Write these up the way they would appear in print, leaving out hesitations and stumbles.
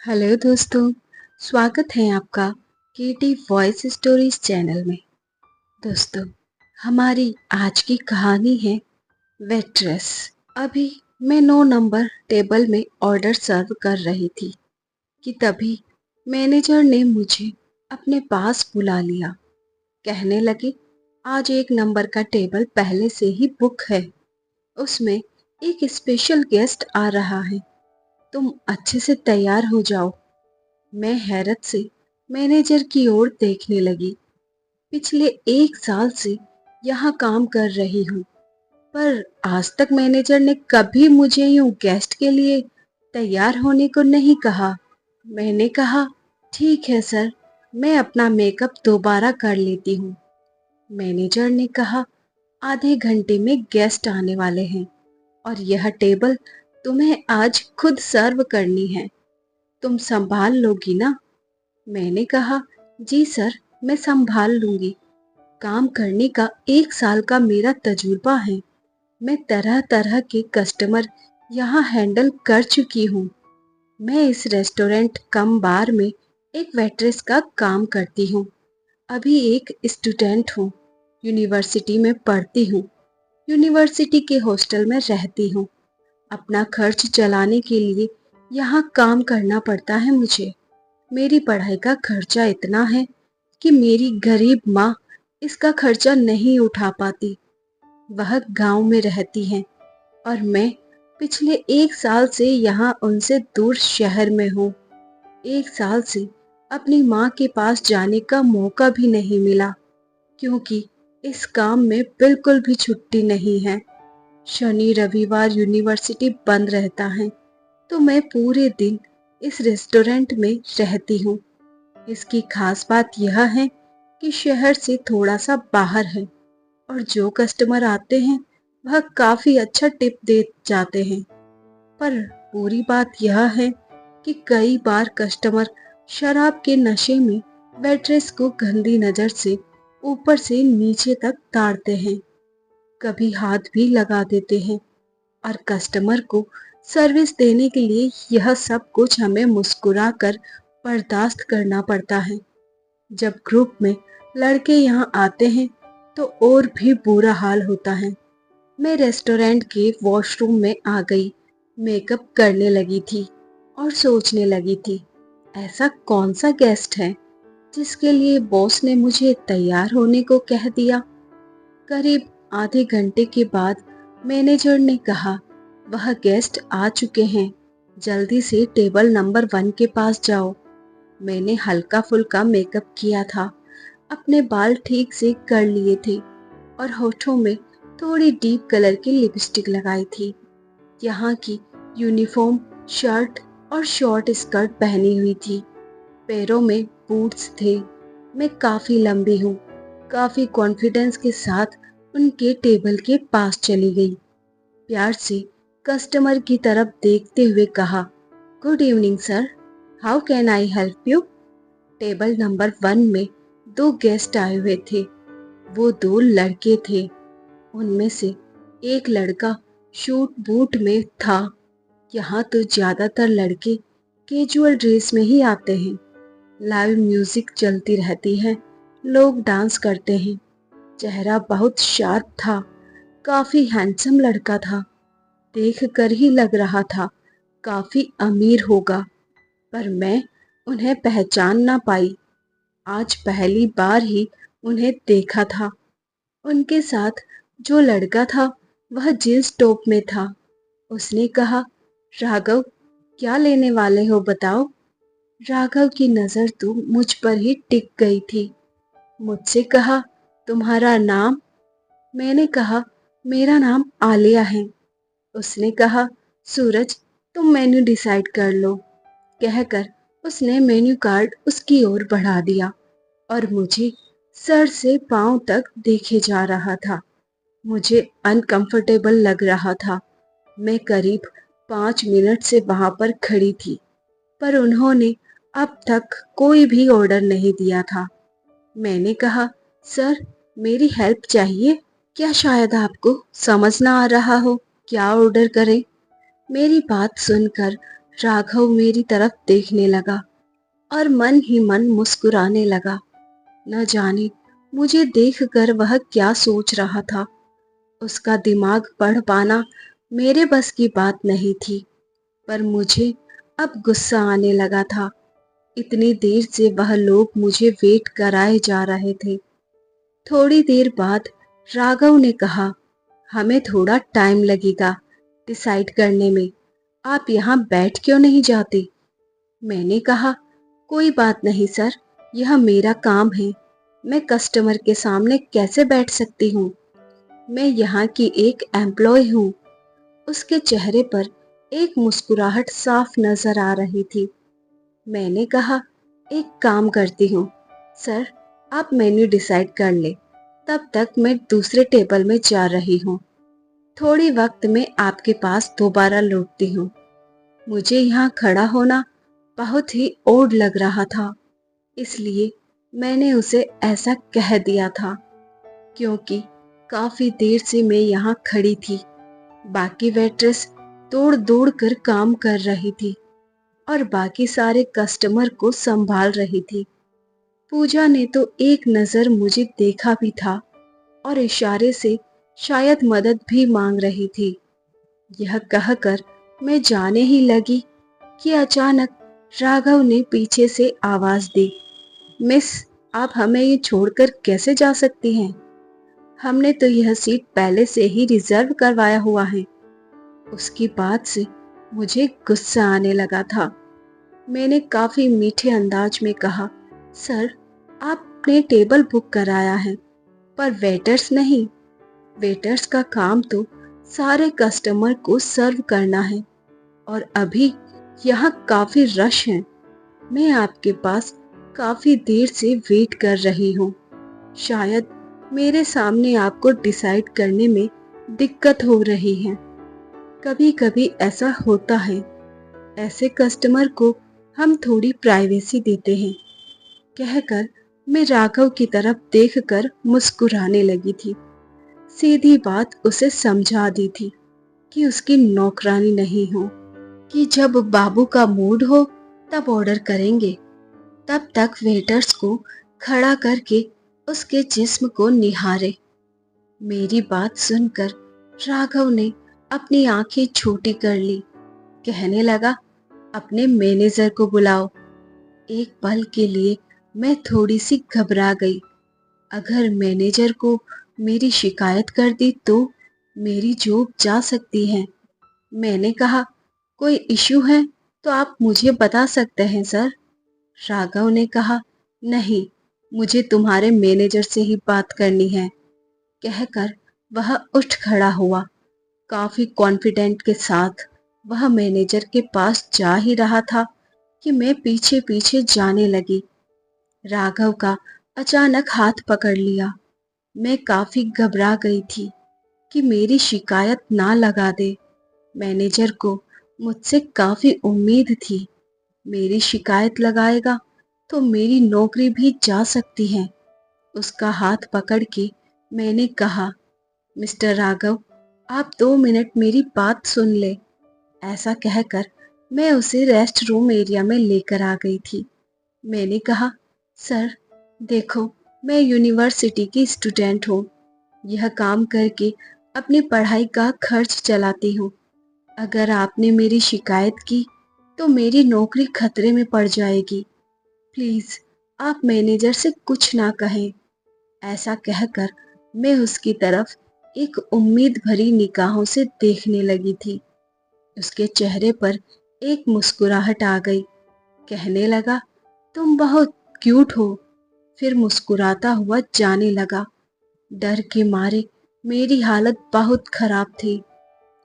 Hello दोस्तों, स्वागत है आपका केटी वॉइस स्टोरीज चैनल में। दोस्तों, हमारी आज की कहानी है वेट्रेस। अभी मैं 9 नंबर टेबल में ऑर्डर सर्व कर रही थी कि तभी मैनेजर ने मुझे अपने पास बुला लिया। कहने लगे, आज 1 नंबर का टेबल पहले से ही बुक है, उसमें एक स्पेशल गेस्ट आ रहा है, तुम अच्छे से तैयार हो जाओ। मैं हैरत से मैनेजर की ओर देखने लगी। पिछले 1 साल से यहाँ काम कर रही हूँ, पर आज तक मैनेजर ने कभी मुझे यूं गेस्ट के लिए तैयार होने को नहीं कहा। मैंने कहा, ठीक है सर, मैं अपना मेकअप दोबारा कर लेती हूँ। मैनेजर ने कहा, आधे घंटे में गेस्ट आने वाले हैं और यह टेबल तुम्हें आज खुद सर्व करनी है, तुम संभाल लोगी ना? मैंने कहा, जी सर, मैं संभाल लूंगी। काम करने का 1 साल का मेरा तजुर्बा है। मैं तरह तरह के कस्टमर यहाँ हैंडल कर चुकी हूँ। मैं इस रेस्टोरेंट कम बार में एक वेट्रेस का काम करती हूँ। अभी एक स्टूडेंट हूँ, यूनिवर्सिटी में पढ़ती हूँ। यूनिवर्सिटी के हॉस्टल में रहती हूँ। अपना खर्च चलाने के लिए यहाँ काम करना पड़ता है मुझे। मेरी पढ़ाई का खर्चा इतना है कि मेरी गरीब माँ इसका खर्चा नहीं उठा पाती। वह गांव में रहती हैं और मैं पिछले 1 साल से यहाँ उनसे दूर शहर में हूँ। 1 साल से अपनी माँ के पास जाने का मौका भी नहीं मिला, क्योंकि इस काम में बिल्कुल भी छुट्टी नहीं है। शनि रविवार यूनिवर्सिटी बंद रहता है, तो मैं पूरे दिन इस रेस्टोरेंट में रहती हूँ। इसकी खास बात यह है कि शहर से थोड़ा सा बाहर है और जो कस्टमर आते हैं वह काफी अच्छा टिप दे जाते हैं। पर बुरी बात यह है कि कई बार कस्टमर शराब के नशे में वेट्रेस को गंदी नजर से ऊपर से नीचे तक ताड़ते हैं, कभी हाथ भी लगा देते हैं और कस्टमर को सर्विस देने के लिए यह सब कुछ हमें मुस्कुरा कर बर्दाश्त करना पड़ता है। जब ग्रुप में लड़के यहाँ आते हैं तो और भी बुरा हाल होता है। मैं रेस्टोरेंट के वॉशरूम में आ गई, मेकअप करने लगी थी और सोचने लगी थी, ऐसा कौन सा गेस्ट है जिसके लिए बॉस ने मुझे तैयार होने को कह दिया। करीब आधे घंटे के बाद मैनेजर ने कहा, वह गेस्ट आ चुके हैं, जल्दी से टेबल नंबर 1 के पास जाओ। मैंने हल्का फुल्का मेकअप किया था, अपने बाल ठीक से कर लिए थे और होठों में थोड़ी डीप कलर की लिपस्टिक लगाई थी। यहाँ की यूनिफॉर्म शर्ट और शॉर्ट स्कर्ट पहनी हुई थी, पैरों में बूट्स थे। मैं काफी लंबी हूँ। काफी कॉन्फिडेंस के साथ उनके टेबल के पास चली गई। प्यार से कस्टमर की तरफ देखते हुए कहा, good evening sir, how can I help you? Table number 1 में 2 गेस्ट आए हुए थे। वो 2 लड़के थे। उनमें से एक लड़का शूट बूट में था। यहाँ तो ज्यादातर लड़के कैजुअल ड्रेस में ही आते हैं। लाइव म्यूजिक चलती रहती है, लोग डांस करते हैं। चेहरा बहुत शार्प था, काफी हैंडसम लड़का था। देखकर ही लग रहा था काफी अमीर होगा, पर मैं उन्हें पहचान ना पाई। आज पहली बार ही उन्हें देखा था। उनके साथ जो लड़का था वह जींस टॉप में था। उसने कहा, राघव, क्या लेने वाले हो बताओ? राघव की नजर तो मुझ पर ही टिक गई थी। मुझसे कहा, तुम्हारा नाम? मैंने कहा, मेरा नाम आलिया है। उसने कहा, सूरज, तुम मेन्यू डिसाइड कर लो। कहकर उसने मेन्यू कार्ड उसकी ओर बढ़ा दिया और मुझे सर से पांव तक देखे जा रहा था। मुझे अनकंफर्टेबल लग रहा था। मैं करीब 5 मिनट से वहां पर खड़ी थी, पर उन्होंने अब तक कोई भी ऑर्डर नहीं दिया था। मैंने कहा, सर, मेरी हेल्प चाहिए। क्या शायद आपको समझ ना आ रहा हो क्या ऑर्डर करें? मेरी बात सुनकर राघव मेरी तरफ देखने लगा और मन ही मन मुस्कुराने लगा। न जाने मुझे देखकर वह क्या सोच रहा था। उसका दिमाग पढ़ पाना मेरे बस की बात नहीं थी, पर मुझे अब गुस्सा आने लगा था। इतनी देर से वह लोग मुझे वेट कराए जा रहे थे। थोड़ी देर बाद राघव ने कहा, हमें थोड़ा टाइम लगेगा डिसाइड करने में, आप यहाँ बैठ क्यों नहीं जाते? मैंने कहा, कोई बात नहीं सर, यह मेरा काम है, मैं कस्टमर के सामने कैसे बैठ सकती हूँ, मैं यहाँ की एक एम्प्लॉय हूँ। उसके चेहरे पर एक मुस्कुराहट साफ नजर आ रही थी। मैंने कहा, एक काम करती हूँ सर, आप मेन्यू डिसाइड कर ले, तब तक मैं दूसरे टेबल में जा रही हूँ। थोड़ी वक्त में आपके पास दोबारा लौटती हूँ। मुझे यहाँ खड़ा होना बहुत ही ओड लग रहा था, इसलिए मैंने उसे ऐसा कह दिया था, क्योंकि काफी देर से मैं यहाँ खड़ी थी। बाकी वेट्रेस दौड़ दौड़ कर काम कर रही थी और बाकी सारे कस्टमर को संभाल रही थी। पूजा ने तो एक नजर मुझे देखा भी था और इशारे से शायद मदद भी मांग रही थी। यह कहकर मैं जाने ही लगी कि अचानक राघव ने पीछे से आवाज दी, मिस, आप हमें ये छोड़कर कैसे जा सकती हैं? हमने तो यह सीट पहले से ही रिजर्व करवाया हुआ है। उसकी बात से मुझे गुस्सा आने लगा था। मैंने काफी मीठे अंदाज में कहा, सर, आपने टेबल बुक कराया है, पर वेटर्स नहीं। वेटर्स का काम तो सारे कस्टमर को सर्व करना है और अभी यहाँ काफी रश है। मैं आपके पास काफी देर से वेट कर रही हूँ। शायद मेरे सामने आपको डिसाइड करने में दिक्कत हो रही है। कभी कभी ऐसा होता है, ऐसे कस्टमर को हम थोड़ी प्राइवेसी देते हैं। कहकर मैं राघव की तरफ देखकर मुस्कुराने लगी थी। सीधी बात उसे समझा दी थी कि उसकी नौकरानी नहीं हो, कि जब बाबू का मूड हो तब ऑर्डर करेंगे। तब तक वेटर्स को खड़ा करके उसके जिस्म को निहारे। मेरी बात सुनकर राघव ने अपनी आंखें छोटी कर ली। कहने लगा, अपने मैनेजर को बुलाओ। एक पल के लिए मैं थोड़ी सी घबरा गई। अगर मैनेजर को मेरी शिकायत कर दी तो मेरी जॉब जा सकती है। मैंने कहा, कोई इश्यू है तो आप मुझे बता सकते हैं सर। राघव ने कहा, नहीं, मुझे तुम्हारे मैनेजर से ही बात करनी है। कहकर वह उठ खड़ा हुआ। काफी कॉन्फिडेंट के साथ वह मैनेजर के पास जा ही रहा था कि मैं पीछे पीछे जाने लगी। राघव का अचानक हाथ पकड़ लिया। मैं काफी घबरा गई थी कि मेरी शिकायत ना लगा दे। मैनेजर को मुझसे काफी उम्मीद थी। मेरी शिकायत लगाएगा तो मेरी नौकरी भी जा सकती है। उसका हाथ पकड़ के मैंने कहा, मिस्टर राघव, आप 2 मिनट मेरी बात सुन ले। ऐसा कहकर मैं उसे रेस्ट रूम एरिया में लेकर आ गई थी। मैंने कहा, सर, देखो, मैं यूनिवर्सिटी की स्टूडेंट हूँ। यह काम करके अपनी पढ़ाई का खर्च चलाती हूँ। अगर आपने मेरी शिकायत की तो मेरी नौकरी खतरे में पड़ जाएगी। प्लीज आप मैनेजर से कुछ ना कहें। ऐसा कहकर मैं उसकी तरफ एक उम्मीद भरी निगाहों से देखने लगी थी। उसके चेहरे पर एक मुस्कुराहट आ गई। कहने लगा, तुम बहुत क्यूट हो। फिर मुस्कुराता हुआ जाने लगा। डर के मारे मेरी हालत बहुत खराब थी।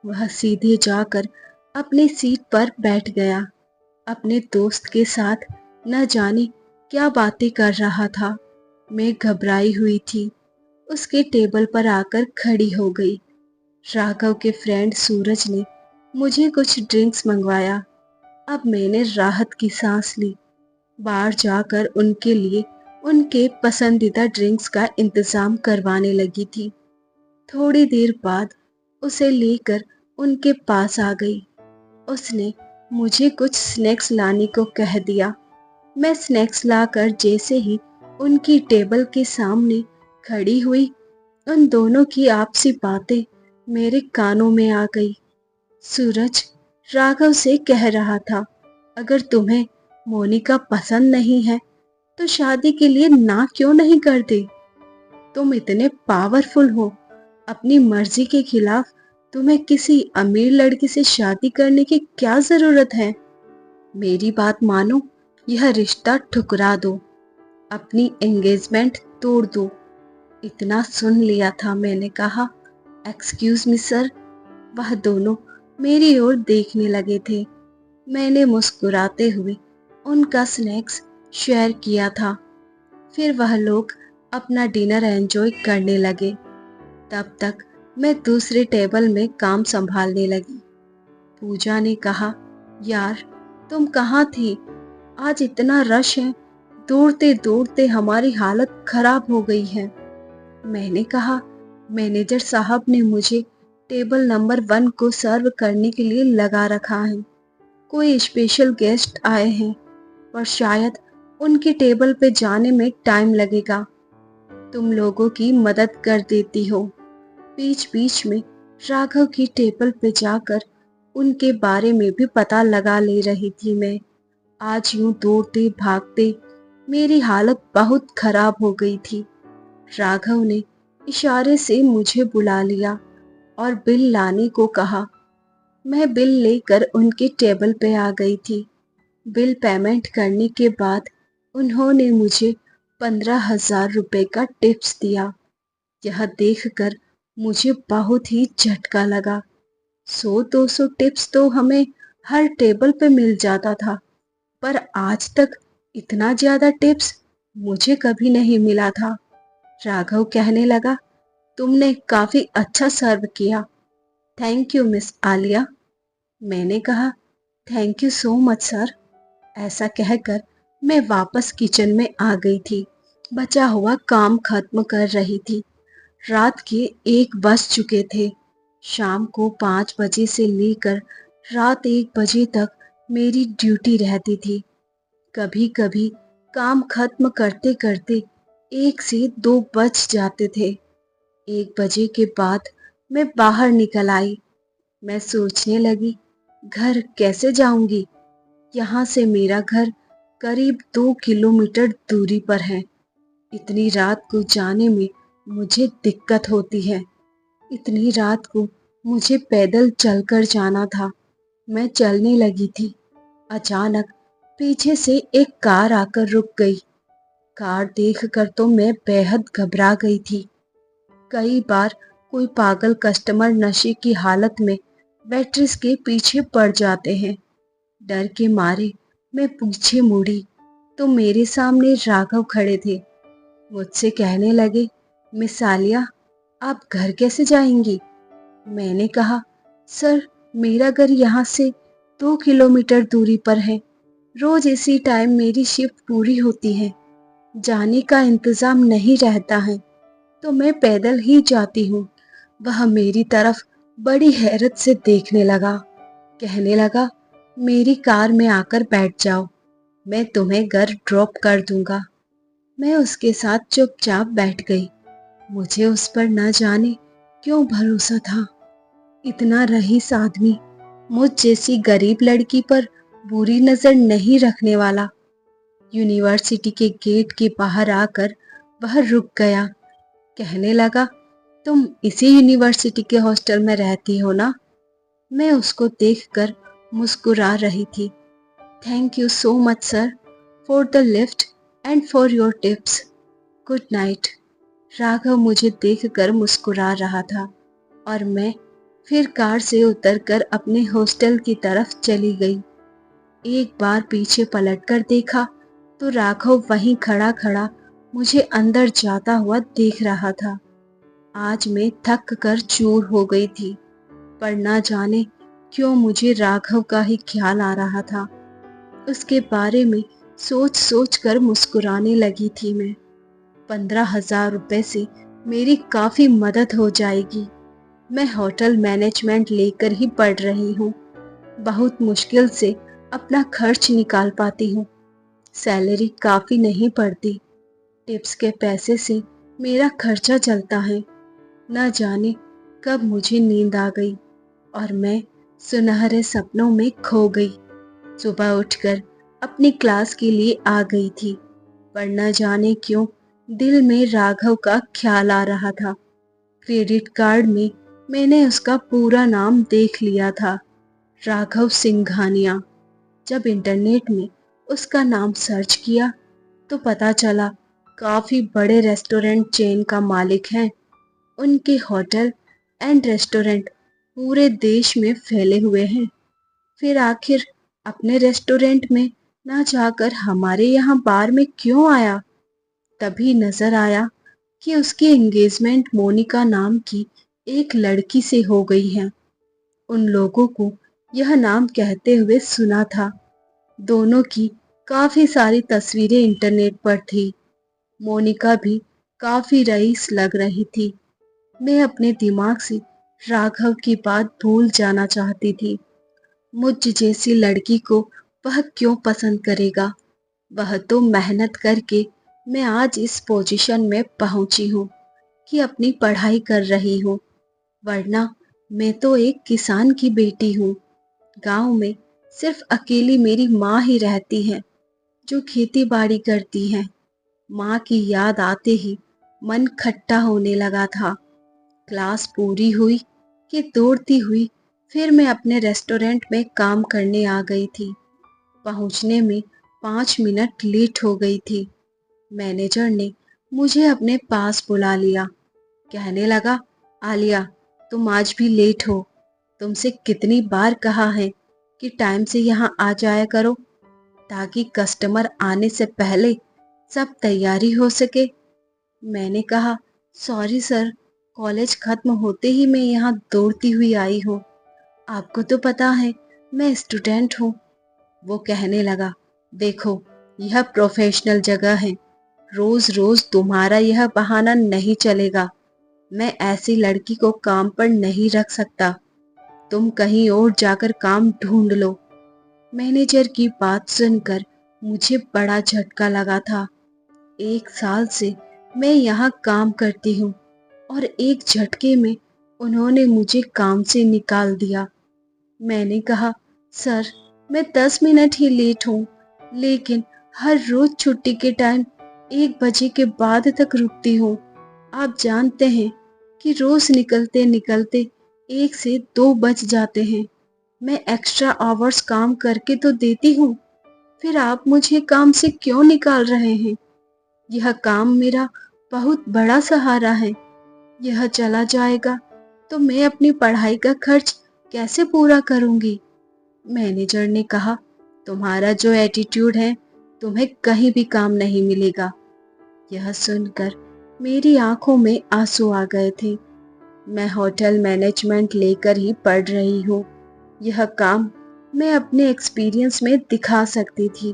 वह सीधे जाकर अपनी सीट पर बैठ गया। अपने दोस्त के साथ न जाने क्या बातें कर रहा था। मैं घबराई हुई थी। उसके टेबल पर आकर खड़ी हो गई। राघव के फ्रेंड सूरज ने मुझे कुछ ड्रिंक्स मंगवाया। अब मैंने राहत की सांस ली। बाहर जाकर उनके लिए उनके पसंदीदा ड्रिंक्स का इंतजाम करवाने लगी थी। थोड़ी देर बाद उसे लेकर उनके पास आ गई। उसने मुझे कुछ स्नैक्स लाने को कह दिया। मैं स्नैक्स लाकर जैसे ही उनकी टेबल के सामने खड़ी हुई, उन दोनों की आपसी बातें मेरे कानों में आ गई। सूरज राघव से कह रहा था, अगर तुम्हें मोनिका पसंद नहीं है तो शादी के लिए ना क्यों नहीं करते? तुम इतने पावरफुल हो, अपनी मर्जी के खिलाफ तुम्हें किसी अमीर लड़की से शादी करने की क्या जरूरत है? मेरी बात मानो, यह रिश्ता ठुकरा दो, अपनी एंगेजमेंट तोड़ दो। इतना सुन लिया था मैंने कहा, एक्सक्यूज मी सर। वह दोनों मेरी ओर देखने लगे थे। मैंने मुस्कुराते हुए उनका स्नैक्स शेयर किया था। फिर वह लोग अपना डिनर एंजॉय करने लगे। तब तक मैं दूसरे टेबल में काम संभालने लगी। पूजा ने कहा, यार तुम कहाँ थी? आज इतना रश है, दौड़ते दौड़ते हमारी हालत खराब हो गई है। मैंने कहा, मैनेजर साहब ने मुझे टेबल नंबर 1 को सर्व करने के लिए लगा रखा है। कोई स्पेशल गेस्ट आए हैं और शायद उनकी टेबल पे जाने में टाइम लगेगा। तुम लोगों की मदद कर देती हो। बीच बीच में राघव की टेबल पे जाकर उनके बारे में भी पता लगा ले रही थी मैं। आज यूं दौड़ते भागते मेरी हालत बहुत खराब हो गई थी। राघव ने इशारे से मुझे बुला लिया और बिल लाने को कहा। मैं बिल लेकर उनके टेबल पे आ गई थी। बिल पेमेंट करने के बाद उन्होंने मुझे 15,000 रुपए का टिप्स दिया। यह देखकर मुझे बहुत ही झटका लगा। 100-200 टिप्स तो हमें हर टेबल पे मिल जाता था, पर आज तक इतना ज्यादा टिप्स मुझे कभी नहीं मिला था। राघव कहने लगा, तुमने काफी अच्छा सर्व किया। Thank you miss Alia. मैंने कहा, thank you so much sir. ऐसा कहकर मैं वापस किचन में आ गई थी। बचा हुआ काम खत्म कर रही थी। रात के 1 बज चुके थे। शाम को 5 बजे से लेकर रात 1 बजे तक मेरी ड्यूटी रहती थी। कभी कभी काम खत्म करते करते 1 से 2 बज जाते थे। 1 बजे के बाद मैं बाहर निकल आई। मैं सोचने लगी, घर कैसे जाऊंगी? यहाँ से मेरा घर करीब 2 किलोमीटर दूरी पर है। इतनी रात को जाने में मुझे दिक्कत होती है। इतनी रात को मुझे पैदल चलकर जाना था। मैं चलने लगी थी। अचानक पीछे से एक कार आकर रुक गई। कार देखकर तो मैं बेहद घबरा गई थी। कई बार कोई पागल कस्टमर नशे की हालत में वेट्रेस के पीछे पड़ जाते हैं। डर के मारे मैं पीछे मुड़ी तो मेरे सामने राघव खड़े थे। मुझसे कहने लगे, मिस आलिया, आप घर कैसे जाएंगी? मैंने कहा, सर मेरा घर यहाँ से 2 किलोमीटर दूरी पर है। रोज इसी टाइम मेरी शिफ्ट पूरी होती है। जाने का इंतजाम नहीं रहता है तो मैं पैदल ही जाती हूँ। वह मेरी तरफ बड़ी हैरत से देखने लगा। कहने लगा, मेरी कार में आकर बैठ जाओ, मैं तुम्हें घर ड्रॉप कर दूंगा। मैं उसके साथ चुपचाप बैठ गई। मुझे उस पर न जाने क्यों भरोसा था। इतना रईस आदमी मुझ जैसी गरीब लड़की पर बुरी नजर नहीं रखने वाला। यूनिवर्सिटी के गेट के बाहर आकर वह रुक गया। कहने लगा, तुम इसी यूनिवर्सिटी के हॉस्टल में रहती हो ना? मैं उसको देखकर मुस्कुरा रही थी। Thank you so much sir for the lift and for your tips. Good night. Raghav मुझे देखकर मुस्कुरा रहा था और मैं फिर कार से उतरकर अपने हॉस्टल की तरफ चली गई। एक बार पीछे पलटकर देखा तो राघव वहीं खड़ा खड़ा मुझे अंदर जाता हुआ देख रहा था। आज मैं थक कर चूर हो गई थी, पर ना जाने क्यों मुझे राघव का ही ख्याल आ रहा था। उसके बारे में सोच सोच कर मुस्कुराने लगी थी मैं। 15,000 रुपए से मेरी काफी मदद हो जाएगी। मैं होटल मैनेजमेंट लेकर ही पढ़ रही हूँ। बहुत मुश्किल से अपना खर्च निकाल पाती हूँ। सैलरी काफ़ी नहीं पड़ती। टिप्स के पैसे से मेरा खर्चा चलता है। न जाने कब मुझे नींद आ गई और मैं सुनहरे सपनों में खो गई। सुबह उठकर अपनी क्लास के लिए आ गई थी, पर न जाने क्यों दिल में राघव का ख्याल आ रहा था। क्रेडिट कार्ड में मैंने उसका पूरा नाम देख लिया था, राघव सिंघानिया। जब इंटरनेट में उसका नाम सर्च किया तो पता चला काफी बड़े रेस्टोरेंट चेन का मालिक है। उनके होटल एंड रेस्टोरेंट पूरे देश में फैले हुए हैं। फिर आखिर अपने रेस्टोरेंट में ना जाकर हमारे यहाँ बार में क्यों आया? तभी नजर आया कि उसकी एंगेजमेंट मोनिका नाम की एक लड़की से हो गई है। उन लोगों को यह नाम कहते हुए सुना था। दोनों की काफी सारी तस्वीरें इंटरनेट पर थी। मोनिका भी काफी रईस लग रही थी। मैं अपने दिमाग से राघव की बात भूल जाना चाहती थी। मुझ जैसी लड़की को वह क्यों पसंद करेगा? वह तो मेहनत करके मैं आज इस पोजीशन में पहुंची हूँ कि अपनी पढ़ाई कर रही हूँ, वरना मैं तो एक किसान की बेटी हूँ। गांव में सिर्फ अकेली मेरी माँ ही रहती है, जो खेती बाड़ी करती है। माँ की याद आते ही मन खट्टा होने लगा था। क्लास पूरी हुई कि दौड़ती हुई फिर मैं अपने रेस्टोरेंट में काम करने आ गई थी। पहुंचने में 5 मिनट लेट हो गई थी। मैनेजर ने मुझे अपने पास बुला लिया। कहने लगा, आलिया, तुम आज भी लेट हो। तुमसे कितनी बार कहा है कि टाइम से यहाँ आ जाया करो, ताकि कस्टमर आने से पहले सब तैयारी हो सके। मैंने कहा, सॉरी सर, कॉलेज खत्म होते ही मैं यहाँ दौड़ती हुई आई हूँ। आपको तो पता है मैं स्टूडेंट हूँ। वो कहने लगा, देखो, यह प्रोफेशनल जगह है। रोज रोज तुम्हारा यह बहाना नहीं चलेगा। मैं ऐसी लड़की को काम पर नहीं रख सकता। तुम कहीं और जाकर काम ढूंढ लो। मैनेजर की बात सुनकर मुझे बड़ा झटका लगा था। 1 साल से मैं यहाँ काम करती हूँ और एक झटके में उन्होंने मुझे काम से निकाल दिया। मैंने कहा, सर, मैं 10 मिनट ही लेट हूँ, लेकिन हर रोज छुट्टी के टाइम 1 बजे के बाद तक रुकती हूँ। आप जानते हैं कि रोज निकलते निकलते 1 से 2 बज जाते हैं। मैं एक्स्ट्रा आवर्स काम करके तो देती हूँ, फिर आप मुझे काम से क्यों निकाल रहे हैं? यह काम मेरा बहुत बड़ा सहारा है। यह चला जाएगा तो मैं अपनी पढ़ाई का खर्च कैसे पूरा करूंगी? मैनेजर ने कहा, तुम्हारा जो एटीट्यूड है, तुम्हें कहीं भी काम नहीं मिलेगा। यह सुनकर मेरी आंखों में आंसू आ गए थे। मैं होटल मैनेजमेंट लेकर ही पढ़ रही हूँ। यह काम मैं अपने एक्सपीरियंस में दिखा सकती थी।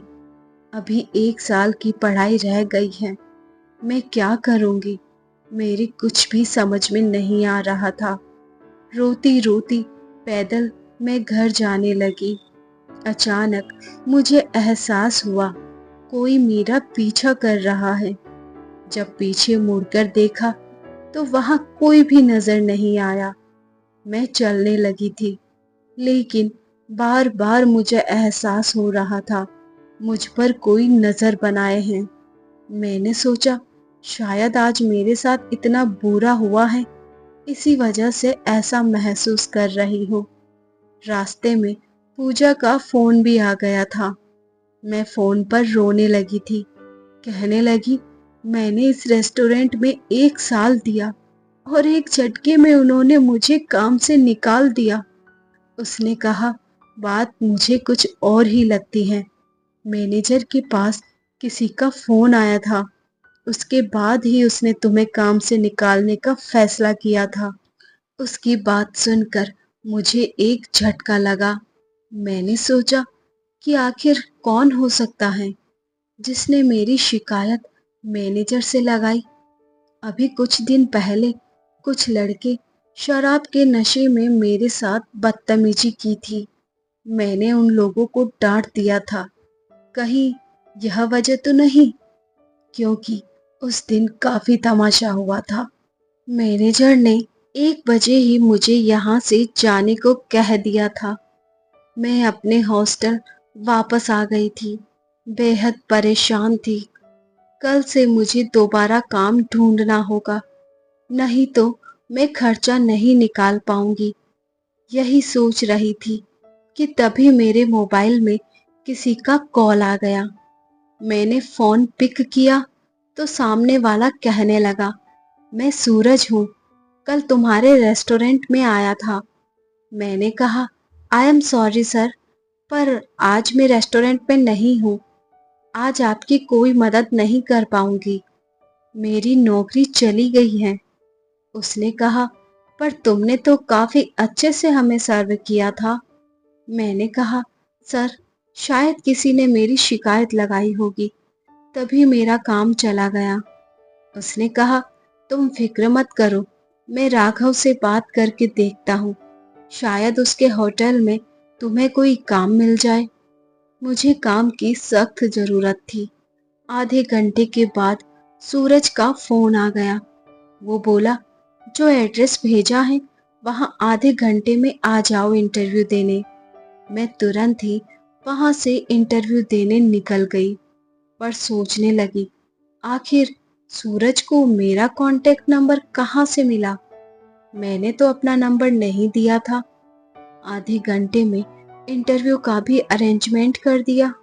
अभी 1 साल की पढ़ाई रह गई है। मैं क्या करूँगी? मेरी कुछ भी समझ में नहीं आ रहा था। रोती रोती पैदल मैं घर जाने लगी। अचानक मुझे एहसास हुआ कोई मेरा पीछा कर रहा है। जब पीछे मुड़कर देखा तो वहां कोई भी नजर नहीं आया। मैं चलने लगी थी, लेकिन बार बार मुझे एहसास हो रहा था मुझ पर कोई नजर बनाए हैं। मैंने सोचा, शायद आज मेरे साथ इतना बुरा हुआ है, इसी वजह से ऐसा महसूस कर रही हूँ। रास्ते में पूजा का फोन भी आ गया था। मैं फोन पर रोने लगी थी। कहने लगी, मैंने इस रेस्टोरेंट में 1 साल दिया और एक झटके में उन्होंने मुझे काम से निकाल दिया। उसने कहा, बात मुझे कुछ और ही लगती है। मैनेजर के पास किसी का फोन आया था, उसके बाद ही उसने तुम्हें काम से निकालने का फैसला किया था। उसकी बात सुनकर मुझे एक झटका लगा। मैंने सोचा कि आखिर कौन हो सकता है जिसने मेरी शिकायत मैनेजर से लगाई। अभी कुछ दिन पहले कुछ लड़के शराब के नशे में मेरे साथ बदतमीजी की थी। मैंने उन लोगों को डांट दिया था। कहीं यह वजह तो नहीं, क्योंकि उस दिन काफी तमाशा हुआ था। मैनेजर ने 1 बजे ही मुझे यहाँ से जाने को कह दिया था। मैं अपने हॉस्टल वापस आ गई थी। बेहद परेशान थी। कल से मुझे दोबारा काम ढूंढना होगा, नहीं तो मैं खर्चा नहीं निकाल पाऊंगी। यही सोच रही थी कि तभी मेरे मोबाइल में किसी का कॉल आ गया। मैंने फोन पिक किया तो सामने वाला कहने लगा, मैं सूरज हूँ, कल तुम्हारे रेस्टोरेंट में आया था। मैंने कहा, आई एम सॉरी सर, पर आज मैं रेस्टोरेंट में नहीं हूँ। आज आपकी कोई मदद नहीं कर पाऊंगी। मेरी नौकरी चली गई है। उसने कहा, पर तुमने तो काफी अच्छे से हमें सर्व किया था। मैंने कहा, सर, शायद किसी ने मेरी शिकायत लगाई होगी, तभी मेरा काम चला गया। उसने कहा, तुम फिक्र मत करो, मैं राघव से बात करके देखता हूँ। शायद उसके होटल में तुम्हें कोई काम मिल जाए। मुझे काम की सख्त जरूरत थी। आधे घंटे के बाद सूरज का फोन आ गया। वो बोला, जो एड्रेस भेजा है वहां आधे घंटे में आ जाओ इंटरव्यू देने। मैं तुरंत ही वहां से इंटरव्यू देने निकल गई, पर सोचने लगी, आखिर सूरज को मेरा कांटेक्ट नंबर कहाँ से मिला? मैंने तो अपना नंबर नहीं दिया था। आधे घंटे में इंटरव्यू का भी अरेंजमेंट कर दिया।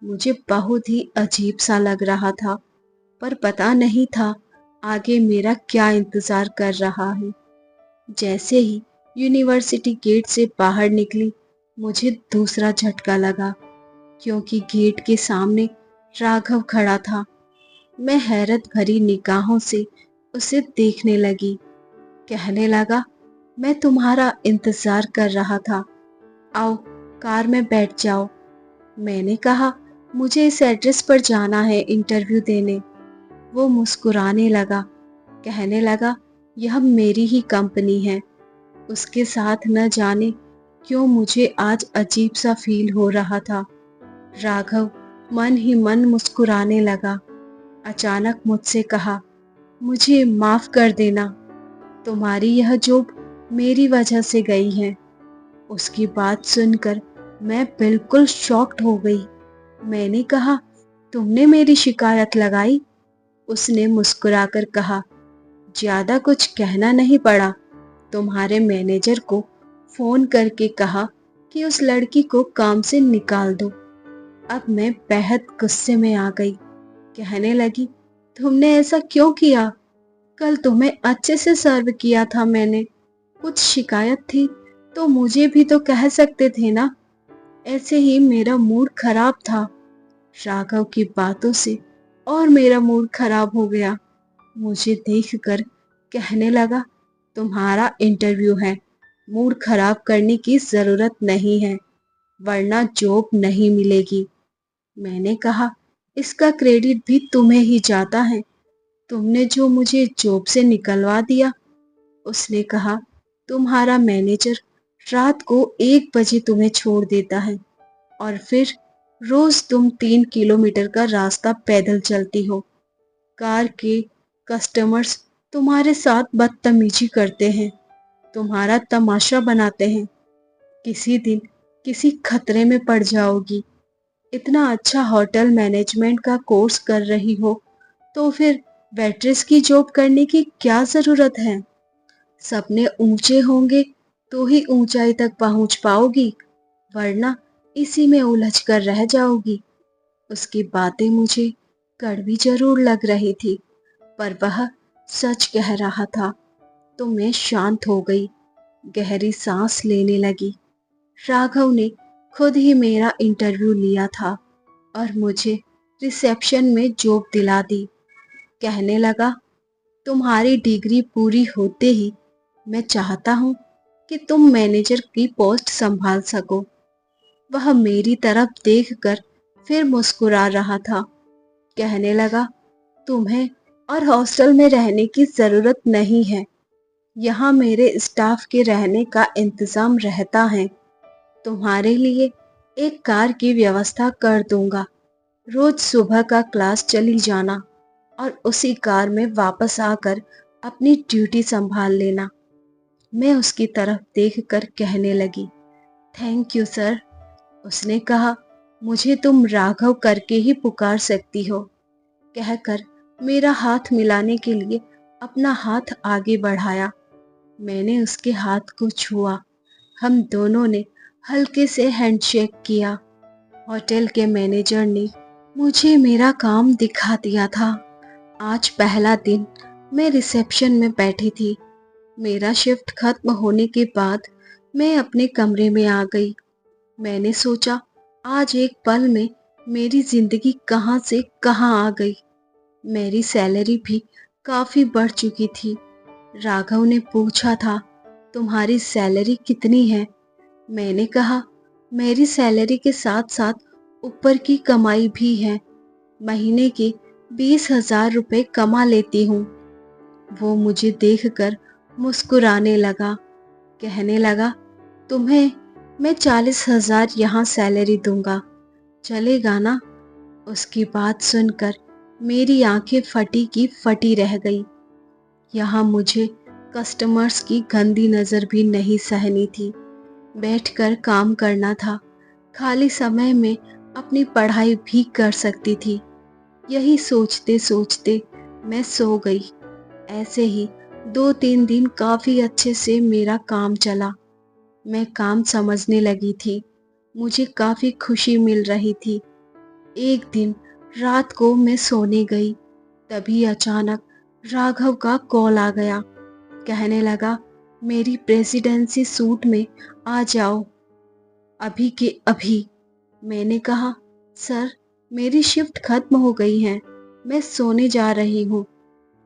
मुझे बहुत ही अजीब सा लग रहा था, पर पता नहीं था आगे मेरा क्या इंतजार कर रहा है। जैसे ही यूनिवर्सिटी गेट से बाहर निकली, मुझे दूसरा झटका लगा, क्योंकि गेट के सामने राघव खड़ा था। मैं हैरत भरी निगाहों से उसे देखने लगी। कहने लगा, मैं तुम्हारा इंतजार कर रहा था, आओ कार में बैठ जाओ। मैंने कहा, मुझे इस एड्रेस पर जाना है इंटरव्यू देने। वो मुस्कुराने लगा, कहने लगा, यह मेरी ही कंपनी है। उसके साथ न जाने क्यों मुझे आज अजीब सा फील हो रहा था। राघव मन ही मन मुस्कुराने लगा। अचानक मुझसे कहा, मुझे माफ कर देना, तुम्हारी यह जॉब मेरी वजह से गई है। उसकी बात सुनकर मैं बिल्कुल शॉक्ड हो गई। मैंने कहा, तुमने मेरी शिकायत लगाई? उसने मुस्कुराकर कहा, ज्यादा कुछ कहना नहीं पड़ा। तुम्हारे मैनेजर को फोन करके कहा कि उस लड़की को काम से निकाल दो। अब मैं बेहद गुस्से में आ गई। कहने लगी, तुमने ऐसा क्यों किया? कल तुम्हें अच्छे से सर्व किया था मैंने। कुछ शिकायत थी तो मुझे भी तो कह सकते थे ना। ऐसे ही मेरा मूड खराब था। राघव की बातों से और मेरा मूड खराब हो गया। मुझे देखकर कहने लगा, तुम्हारा इंटरव्यू है, मूड खराब करने की जरूरत नहीं है, वरना जॉब नहीं मिलेगी। मैंने कहा, इसका क्रेडिट भी तुम्हें ही जाता है, तुमने जो मुझे जॉब से निकलवा दिया। उसने कहा, तुम्हारा मैनेजर रात को 1 बजे तुम्हें छोड़ देता है और फिर रोज तुम 3 किलोमीटर का रास्ता पैदल चलती हो। कार के कस्टमर्स तुम्हारे साथ बदतमीजी करते हैं, तुम्हारा तमाशा बनाते हैं। किसी दिन किसी खतरे में पड़ जाओगी। इतना अच्छा होटल मैनेजमेंट का कोर्स कर रही हो तो फिर वेट्रेस की जॉब करने की क्या जरूरत है? सपने ऊंचे होंगे तो ही ऊंचाई तक पहुंच पाओगी, वरना इसी में उलझ कर रह जाओगी। उसकी बातें मुझे कड़वी जरूर लग रही थी, पर वह सच कह रहा था, तो मैं शांत हो गई, गहरी सांस लेने लगी। राघव ने खुद ही मेरा इंटरव्यू लिया था और मुझे रिसेप्शन में जॉब दिला दी। कहने लगा, तुम्हारी डिग्री पूरी होते ही मैं चाहता हूँ कि तुम मैनेजर की पोस्ट संभाल सको। वह मेरी तरफ देखकर फिर मुस्कुरा रहा था। कहने लगा, तुम्हें और हॉस्टल में रहने की जरूरत नहीं है। यहाँ मेरे स्टाफ के रहने का इंतजाम रहता है। तुम्हारे लिए एक कार की व्यवस्था कर दूंगा। रोज सुबह का क्लास चली जाना और उसी कार में वापस आकर अपनी ड्यूटी संभाल लेना। मैं उसकी तरफ देखकर कहने लगी, थैंक यू सर। उसने कहा, मुझे तुम राघव करके ही पुकार सकती हो, कहकर मेरा हाथ मिलाने के लिए अपना हाथ आगे बढ़ाया। मैंने उसके हाथ को छुआ। हम दोनों ने हल्के से हैंडशेक किया। होटल के मैनेजर ने मुझे मेरा काम दिखा दिया था। आज पहला दिन मैं रिसेप्शन में बैठी थी। मेरा शिफ्ट खत्म होने के बाद मैं अपने कमरे में आ गई। मैंने सोचा, आज एक पल में मेरी जिंदगी कहाँ से कहाँ आ गई। मेरी सैलरी भी काफी बढ़ चुकी थी। राघव ने पूछा था, तुम्हारी सैलरी कितनी है? मैंने कहा, मेरी सैलरी के साथ साथ ऊपर की कमाई भी है। महीने के 20,000 रुपए कमा लेती हूँ। वो मुझे देखकर मुस्कुराने लगा, कहने लगा, तुम्हें मैं 40,000 यहाँ सैलरी दूंगा, चलेगा ना? उसकी बात सुनकर मेरी आंखें फटी की फटी रह गई। यहाँ मुझे कस्टमर्स की गंदी नज़र भी नहीं सहनी थी। बैठकर काम करना था। खाली समय में अपनी पढ़ाई भी कर सकती थी। यही सोचते सोचते मैं सो गई। ऐसे ही 2-3 दिन काफ़ी अच्छे से मेरा काम चला। मैं काम समझने लगी थी। मुझे काफ़ी खुशी मिल रही थी। एक दिन रात को मैं सोने गई, तभी अचानक राघव का कॉल आ गया। कहने लगा, मेरी प्रेसिडेंसी सूट में आ जाओ, अभी के अभी। मैंने कहा, सर मेरी शिफ्ट खत्म हो गई है, मैं सोने जा रही हूँ।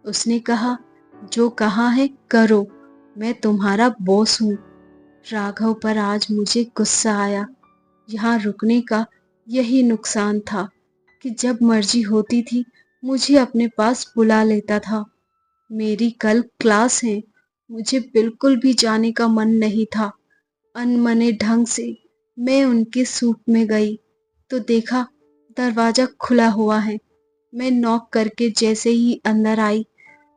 उसने कहा, जो कहा है करो, मैं तुम्हारा बॉस हूँ। राघव पर आज मुझे गुस्सा आया। यहाँ रुकने का यही नुकसान था कि जब मर्जी होती थी मुझे अपने पास बुला लेता था। मेरी कल क्लास है, मुझे बिल्कुल भी जाने का मन नहीं था। अनमने ढंग से मैं उनके सूट में गई तो देखा दरवाजा खुला हुआ है। मैं नॉक करके जैसे ही अंदर आई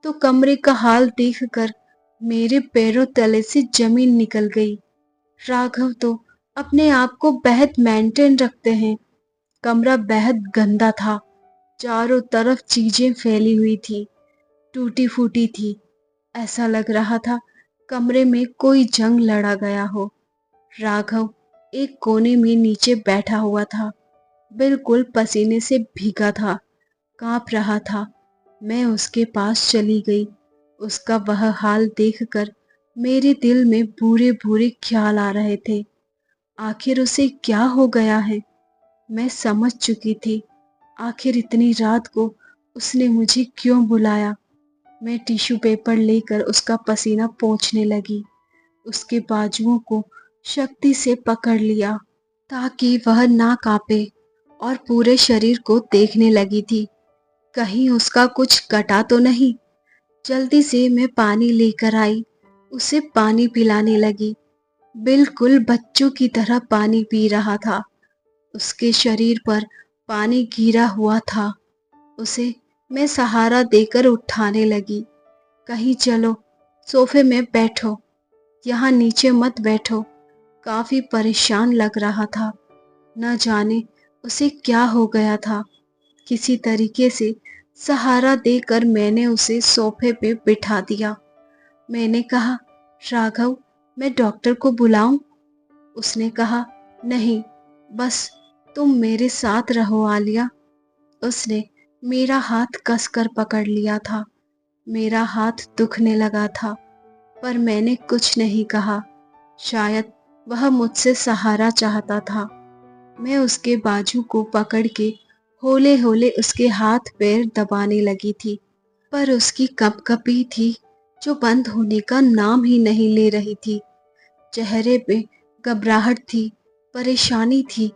तो कमरे का हाल देखकर मेरे पैरों तले से जमीन निकल गई। राघव तो अपने आप को बेहद मेंटेन रखते हैं। कमरा बेहद गंदा था। चारों तरफ चीजें फैली हुई थी, टूटी फूटी थी। ऐसा लग रहा था कमरे में कोई जंग लड़ा गया हो। राघव एक कोने में नीचे बैठा हुआ था, बिल्कुल पसीने से भीगा था, कांप रहा था। मैं उसके पास चली गई। उसका वह हाल देखकर मेरे दिल में बुरे बुरे ख्याल आ रहे थे। आखिर उसे क्या हो गया है? मैं समझ चुकी थी। आखिर इतनी रात को उसने मुझे क्यों बुलाया? मैं टिश्यू पेपर लेकर उसका पसीना पोंछने लगी। उसके बाजुओं को शक्ति से पकड़ लिया ताकि वह ना कांपे और पूरे शरीर को देखने लगी थी, कहीं उसका कुछ कटा तो नहीं। जल्दी से मैं पानी लेकर आई, उसे पानी पिलाने लगी। बिल्कुल बच्चों की तरह पानी पी रहा था। उसके शरीर पर पानी गिरा हुआ था। उसे मैं सहारा देकर उठाने लगी। कहीं चलो, सोफे में बैठो, यहाँ नीचे मत बैठो। काफी परेशान लग रहा था। न जाने उसे क्या हो गया था। किसी तरीके से सहारा देकर मैंने उसे सोफे पे बिठा दिया। मैंने कहा, राघव मैं डॉक्टर को बुलाऊं? उसने कहा, नहीं, बस तुम मेरे साथ रहो आलिया। उसने मेरा हाथ कसकर पकड़ लिया था। मेरा हाथ दुखने लगा था, पर मैंने कुछ नहीं कहा। शायद वह मुझसे सहारा चाहता था। मैं उसके बाजू को पकड़ के हौले हौले उसके हाथ पैर दबाने लगी थी, पर उसकी कपकपी थी जो बंद होने का नाम ही नहीं ले रही थी। चेहरे पे घबराहट थी, परेशानी थी,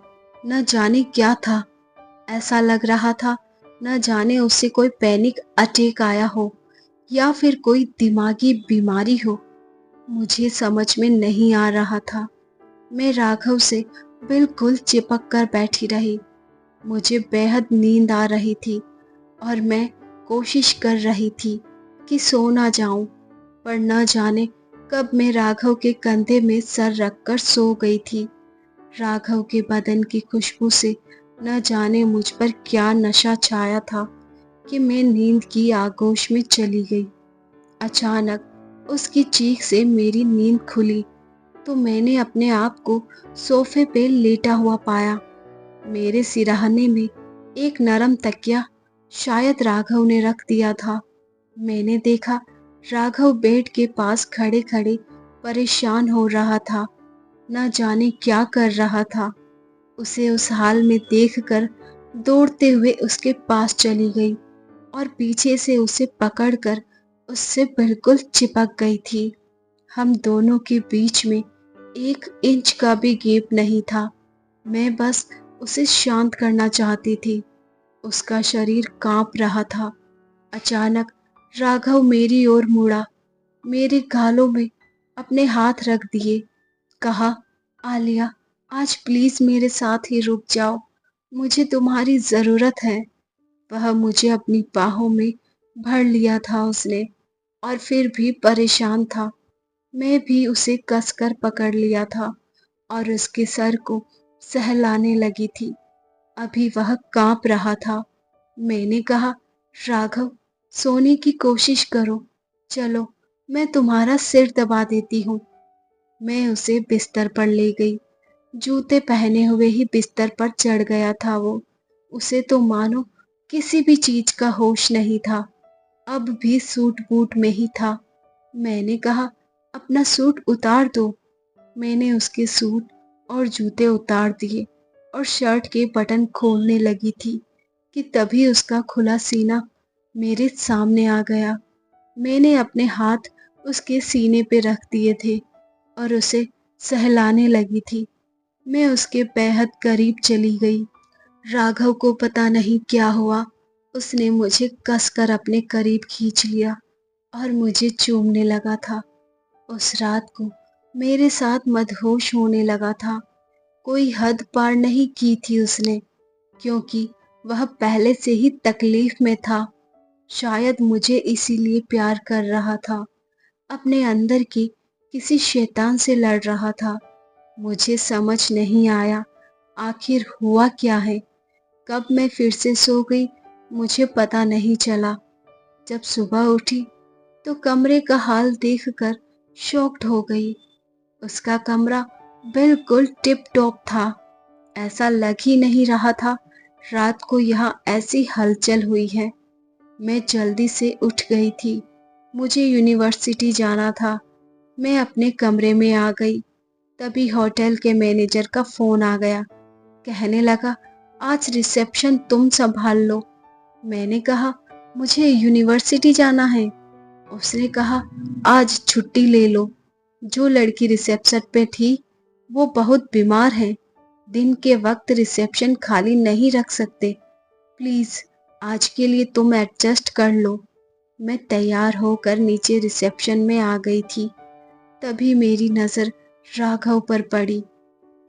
न जाने क्या था। ऐसा लग रहा था न जाने उसे कोई पैनिक अटैक आया हो या फिर कोई दिमागी बीमारी हो। मुझे समझ में नहीं आ रहा था। मैं राघव से बिल्कुल चिपक कर बैठी रही। मुझे बेहद नींद आ रही थी और मैं कोशिश कर रही थी कि सो ना जाऊं, पर न जाने कब मैं राघव के कंधे में सर रखकर सो गई थी। राघव के बदन की खुशबू से न जाने मुझ पर क्या नशा छाया था कि मैं नींद की आगोश में चली गई। अचानक उसकी चीख से मेरी नींद खुली तो मैंने अपने आप को सोफे पे लेटा हुआ पाया। मेरे सिरहाने में एक नरम तकिया शायद राघव ने रख दिया था। मैंने देखा राघव बेड के पास खड़े खड़े परेशान हो रहा था, न जाने क्या कर रहा था। उसे उस हाल में देखकर दौड़ते हुए उसके पास चली गई और पीछे से उसे पकड़कर उससे बिल्कुल चिपक गई थी। हम दोनों के बीच में 1 इंच का भी गैप नहीं था। मैं बस उसे शांत करना चाहती थी। उसका शरीर कांप रहा था। अचानक राघव मेरी ओर मुड़ा, मेरे गालों में अपने हाथ रख दिए, कहा, आलिया, आज प्लीज मेरे साथ ही रुक जाओ, मुझे तुम्हारी जरूरत है। वह मुझे अपनी बाहों में भर लिया था उसने, और फिर भी परेशान था। मैं भी उसे कसकर पकड़ लिया था और उसके सर को सहलाने लगी थी। अभी वह कांप रहा था। मैंने कहा, राघव, सोने की कोशिश करो, चलो मैं तुम्हारा सिर दबा देती हूँ। मैं उसे बिस्तर पर ले गई। जूते पहने हुए ही बिस्तर पर चढ़ गया था वो। उसे तो मानो किसी भी चीज का होश नहीं था। अब भी सूट बूट में ही था। मैंने कहा, अपना सूट उतार दो। मैंने उसके सूट और जूते उतार दिए और शर्ट के बटन खोलने लगी थी कि तभी उसका खुला सीना मेरे सामने आ गया। मैंने अपने हाथ उसके सीने पे रख दिए थे और उसे सहलाने लगी थी। मैं उसके बेहद करीब चली गई। राघव को पता नहीं क्या हुआ, उसने मुझे कसकर अपने करीब खींच लिया और मुझे चूमने लगा था। उस रात को मेरे साथ मदहोश होने लगा था। कोई हद पार नहीं की थी उसने, क्योंकि वह पहले से ही तकलीफ में था। शायद मुझे इसीलिए प्यार कर रहा था। अपने अंदर की किसी शैतान से लड़ रहा था। मुझे समझ नहीं आया आखिर हुआ क्या है। कब मैं फिर से सो गई मुझे पता नहीं चला। जब सुबह उठी तो कमरे का हाल देखकर शॉक्ड हो गई। उसका कमरा बिल्कुल टिप टॉप था। ऐसा लग ही नहीं रहा था रात को यहाँ ऐसी हलचल हुई है। मैं जल्दी से उठ गई थी। मुझे यूनिवर्सिटी जाना था। मैं अपने कमरे में आ गई। तभी होटल के मैनेजर का फोन आ गया। कहने लगा, आज रिसेप्शन तुम संभाल लो। मैंने कहा, मुझे यूनिवर्सिटी जाना है। उसने कहा, आज छुट्टी ले लो। जो लड़की रिसेप्शन पे थी वो बहुत बीमार है। दिन के वक्त रिसेप्शन खाली नहीं रख सकते। प्लीज आज के लिए तुम एडजस्ट कर लो। मैं तैयार होकर नीचे रिसेप्शन में आ गई थी। तभी मेरी नजर राघव पर पड़ी,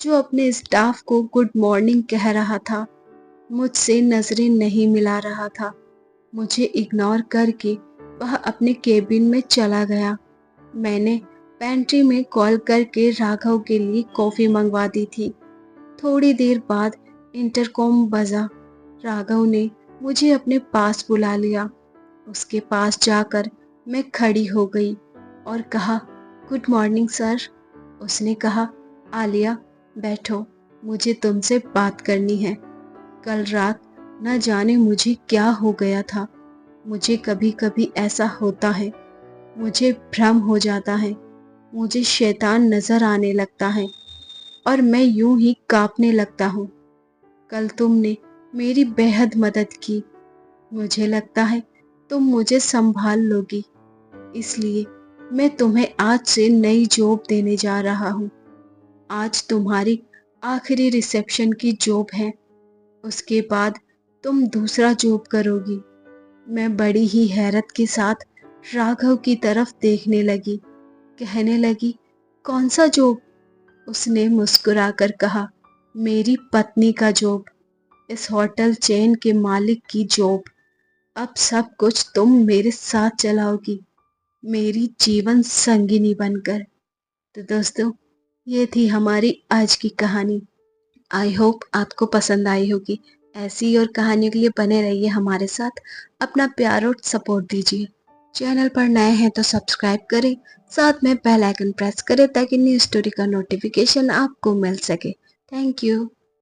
जो अपने स्टाफ को गुड मॉर्निंग कह रहा था। मुझसे नजरें नहीं मिला रहा था। मुझे इग्नोर करके वह अपने केबिन में चला गया। मैंने पेंट्री में कॉल करके राघव के लिए कॉफी मंगवा दी थी। थोड़ी देर बाद इंटरकॉम बजा। राघव ने मुझे अपने पास बुला लिया। उसके पास जाकर मैं खड़ी हो गई और कहा, गुड मॉर्निंग सर। उसने कहा, आलिया, बैठो, मुझे तुमसे बात करनी है। कल रात न जाने मुझे क्या हो गया था। मुझे कभी कभी ऐसा होता है, मुझे भ्रम हो जाता है, मुझे शैतान नजर आने लगता है और मैं यूं ही कांपने लगता हूँ। कल तुमने मेरी बेहद मदद की। मुझे लगता है तुम मुझे संभाल लोगी, इसलिए मैं तुम्हें आज से नई जॉब देने जा रहा हूँ। आज तुम्हारी आखिरी रिसेप्शन की जॉब है। उसके बाद तुम दूसरा जॉब करोगी। मैं बड़ी ही हैरत के साथ राघव की तरफ देखने लगी। कहने लगी, कौन सा जॉब? उसने मुस्कुराकर कहा, मेरी पत्नी का जॉब, इस होटल चेन के मालिक की जॉब। अब सब कुछ तुम मेरे साथ चलाओगी, मेरी जीवन संगिनी बनकर। तो दोस्तों, ये थी हमारी आज की कहानी। आई होप आपको पसंद आई होगी। ऐसी और कहानियों के लिए बने रहिए हमारे साथ। अपना प्यार और सपोर्ट दीजिए। चैनल पर नए हैं तो सब्सक्राइब करें, साथ में बेल आइकन प्रेस करें ताकि न्यू स्टोरी का नोटिफिकेशन आपको मिल सके। Thank you.